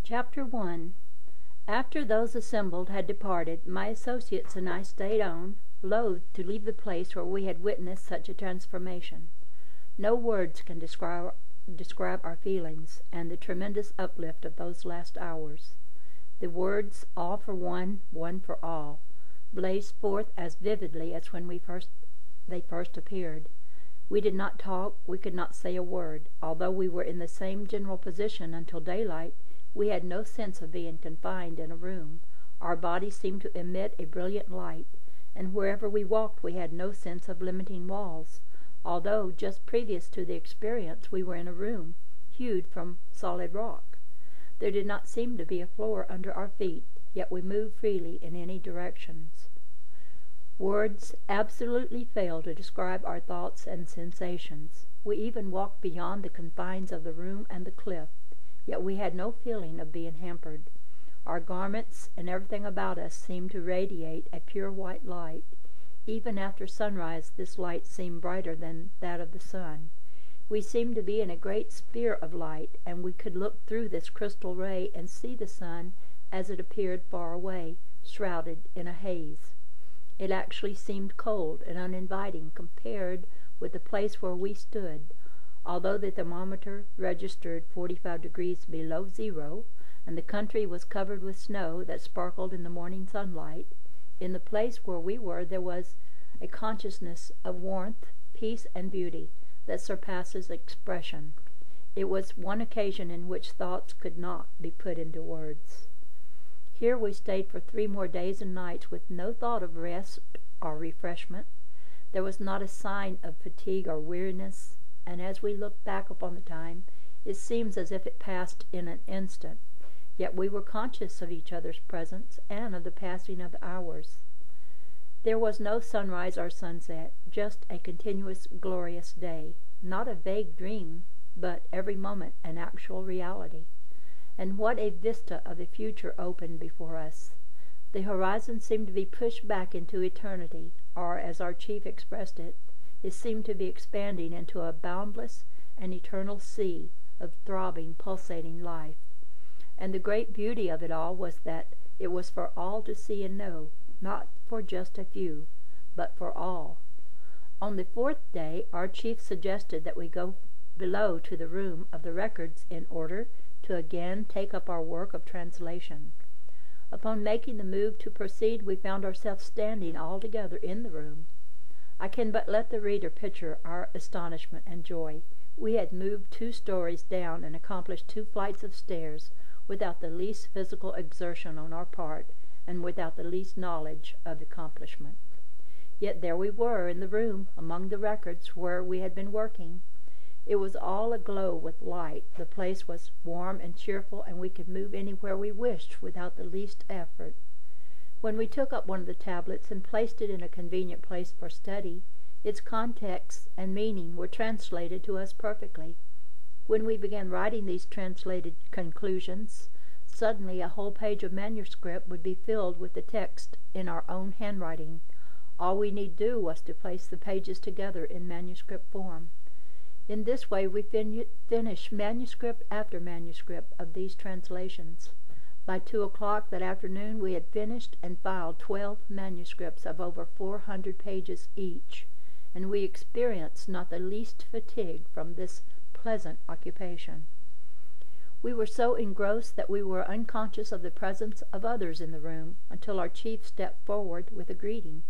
Chapter 1. After those assembled had departed, my associates and I stayed on, loath to leave the place where we had witnessed such a transformation. No words can describe our feelings, and the tremendous uplift of those last hours. The words, all for one, one for all, blazed forth as vividly as when they first appeared. We did not talk, we could not say a word. Although we were in the same general position until daylight, we had no sense of being confined in a room. Our bodies seemed to emit a brilliant light, and wherever we walked we had no sense of limiting walls, although just previous to the experience we were in a room, hewed from solid rock. There did not seem to be a floor under our feet, yet we moved freely in any directions. Words absolutely fail to describe our thoughts and sensations. We even walked beyond the confines of the room and the cliff, yet we had no feeling of being hampered. Our garments and everything about us seemed to radiate a pure white light. Even after sunrise this light seemed brighter than that of the sun. We seemed to be in a great sphere of light, and we could look through this crystal ray and see the sun as it appeared far away, shrouded in a haze. It actually seemed cold and uninviting compared with the place where we stood. Although the thermometer registered 45 degrees below zero, and the country was covered with snow that sparkled in the morning sunlight, in the place where we were there was a consciousness of warmth, peace, and beauty that surpasses expression. It was one occasion in which thoughts could not be put into words. Here we stayed for 3 more days and nights with no thought of rest or refreshment. There was not a sign of fatigue or weariness, and as we look back upon the time, it seems as if it passed in an instant. Yet we were conscious of each other's presence and of the passing of the hours. There was no sunrise or sunset, just a continuous glorious day, not a vague dream, but every moment an actual reality. And what a vista of the future opened before us! The horizon seemed to be pushed back into eternity, or, as our chief expressed it, it seemed to be expanding into a boundless and eternal sea of throbbing, pulsating life. And the great beauty of it all was that it was for all to see and know, not for just a few, but for all. On the 4th day, our chief suggested that we go below to the room of the records in order to again take up our work of translation. Upon making the move to proceed, we found ourselves standing all together in the room. I can but let the reader picture our astonishment and joy. We had moved 2 stories down and accomplished 2 flights of stairs without the least physical exertion on our part, and without the least knowledge of the accomplishment. Yet there we were in the room among the records where we had been working. It was all aglow with light. The place was warm and cheerful, and we could move anywhere we wished without the least effort. When we took up one of the tablets and placed it in a convenient place for study, its context and meaning were translated to us perfectly. When we began writing these translated conclusions, suddenly a whole page of manuscript would be filled with the text in our own handwriting. All we need do was to place the pages together in manuscript form. In this way we finished manuscript after manuscript of these translations. By 2 o'clock that afternoon we had finished and filed 12 manuscripts of over 400 pages each, and we experienced not the least fatigue from this pleasant occupation. We were so engrossed that we were unconscious of the presence of others in the room until our chief stepped forward with a greeting.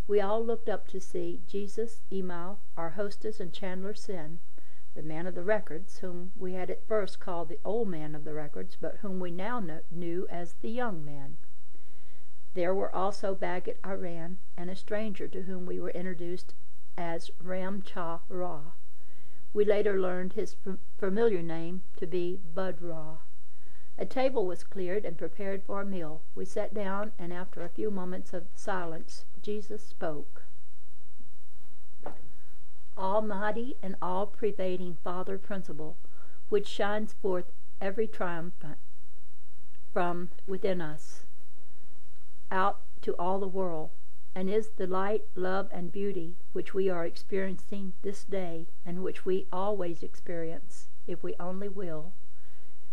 We all looked up to see Jesus, Emau, our hostess, and Chandler Sin, the man of the records, whom we had at first called the old man of the records, but whom we now knew as the young man. There were also Baggett Iran, and a stranger to whom we were introduced as Ram Cha Ra. We later learned his familiar name to be Bud Ra. A table was cleared and prepared for a meal. We sat down, and after a few moments of silence, Jesus spoke. Almighty and all-pervading Father principle, which shines forth every triumphant from within us, out to all the world, and is the light, love, and beauty which we are experiencing this day, and which we always experience, if we only will.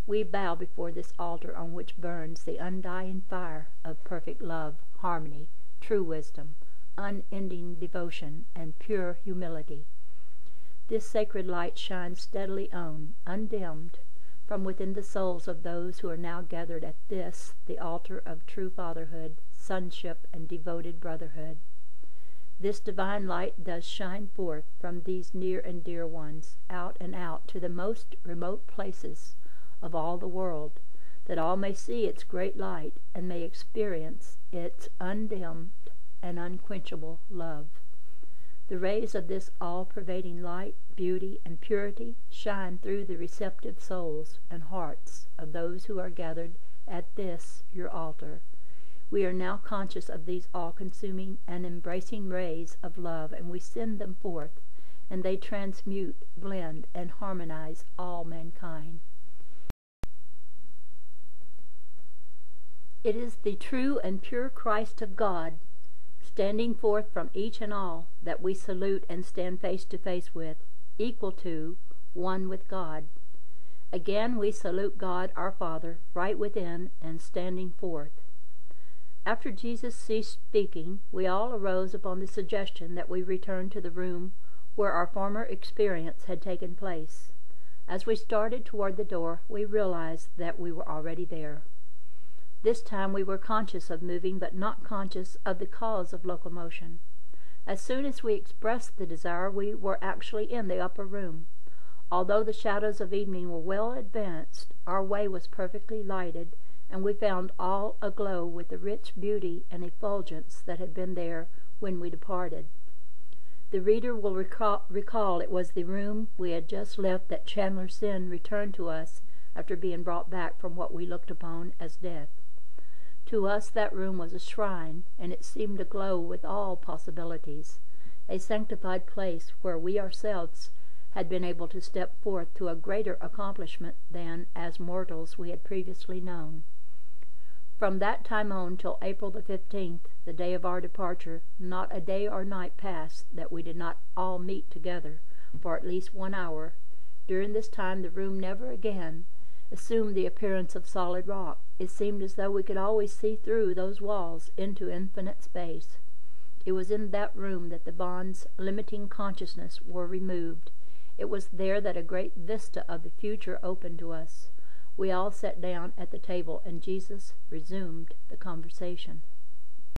We bow before this altar on which burns the undying fire of perfect love, harmony, true wisdom, unending devotion, and pure humility. This sacred light shines steadily on, undimmed, from within the souls of those who are now gathered at this, the altar of true fatherhood, sonship, and devoted brotherhood. This divine light does shine forth from these near and dear ones, out and out to the most remote places of all the world, that all may see its great light and may experience its undimmed and unquenchable love. The rays of this all-pervading light, beauty, and purity shine through the receptive souls and hearts of those who are gathered at this, your altar. We are now conscious of these all-consuming and embracing rays of love, and we send them forth, and they transmute, blend, and harmonize all mankind. It is the true and pure Christ of God, standing forth from each and all, that we salute and stand face to face with, equal to, one with God. Again we salute God our Father, right within and standing forth. After Jesus ceased speaking, we all arose upon the suggestion that we return to the room where our former experience had taken place. As we started toward the door, we realized that we were already there. This time we were conscious of moving, but not conscious of the cause of locomotion. As soon as we expressed the desire, we were actually in the upper room. Although the shadows of evening were well advanced, our way was perfectly lighted, and we found all aglow with the rich beauty and effulgence that had been there when we departed. The reader will recall it was the room we had just left that Chandler Sin returned to us after being brought back from what we looked upon as death. To us that room was a shrine, and it seemed aglow with all possibilities, a sanctified place where we ourselves had been able to step forth to a greater accomplishment than, as mortals, we had previously known. From that time on till April the 15th, the day of our departure, not a day or night passed that we did not all meet together for at least 1 hour. During this time the room never again assumed the appearance of solid rock. It seemed as though we could always see through those walls into infinite space. It was in that room that the bonds limiting consciousness were removed. It was there that a great vista of the future opened to us. We all sat down at the table, and Jesus resumed the conversation.